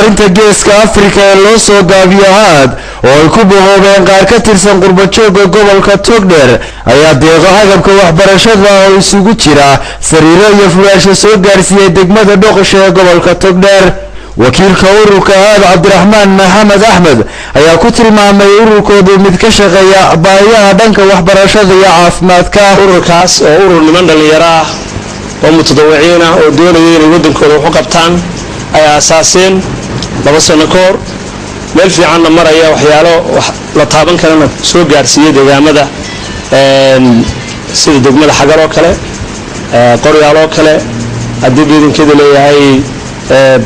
horumarinta geeska Afrika ee loo soo gaabiyo haad oo ay ku boqobeen qaar ka tirsan qurbajooga gobolka Togdheer ayaa deeqo agabka waxbarashada oo isugu jira sariiro iyo furaasho soo gaarsiiyay degmada Dhoqosho ee gobolka Togdheer. wakiilka ururka haad Cabdiraxmaan Maxamed Axmed ayaa ku tilmaamay ururkoodu mid ka shaqeeya baahiyaha dhanka waxbarashada iyo caafimaadka. ururkaas oo urur niman dhalinyaro ah oo mutadawiciin ah oo doonaya inay wadankooda wax u qabtaan ay asaaseen 2 sano ka hor meel fiican la maraya waxyaalo la taaban karana soo gaarsiiyay deegaamada sida degmada Xagar oo kale Qoryaal oo kale haddii ciidankeeda leeyahay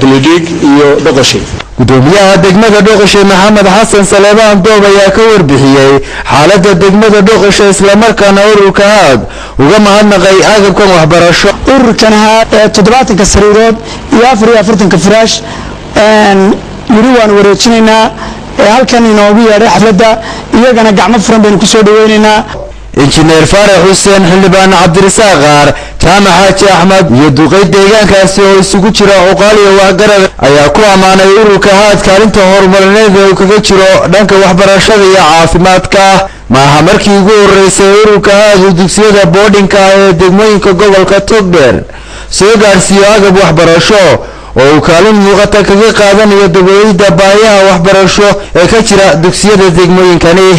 Bulidig iyo Dhoqosho. gudoomiyaha degmada Dhoqosho Maxamed Xasan Saleebaan Doob ayaa ka warbixiyay xaaladda degmada Dhoqosho isla markaana ururka haad uga mahadnaqay agabkan waxbarasho. ururkan haad 70 sariirood iyo 44 firaash yiri waan wareejinaynaa halkan inoogu yeedhay xafladda iyagana gacmo furan baynu ku soo dhaweynaynaa. injineer Faarax Xuseen Xildhibaan Cabdirasaaq Qaar Jaamac Xaaji Axmed iyo duqeyd deegaankaasi oo isugu jira uqaal iyo waxgarad ayaa ku amaanay ururka haad kaalinta horumarineed ee uu kaga jiro dhanka waxbarashada iyo caafimaadka. maaha markii ugu horeysay ururka haad uu dugsiyada boardingka ee degmooyinka gobolka Togdheer soo gaarsiiyo agab waxbarasho oo uu kaalin muuqata kaga qaadanayo daboolidda baahiyaha waxbarasho ee ka jira dugsiyada degmooyinkani.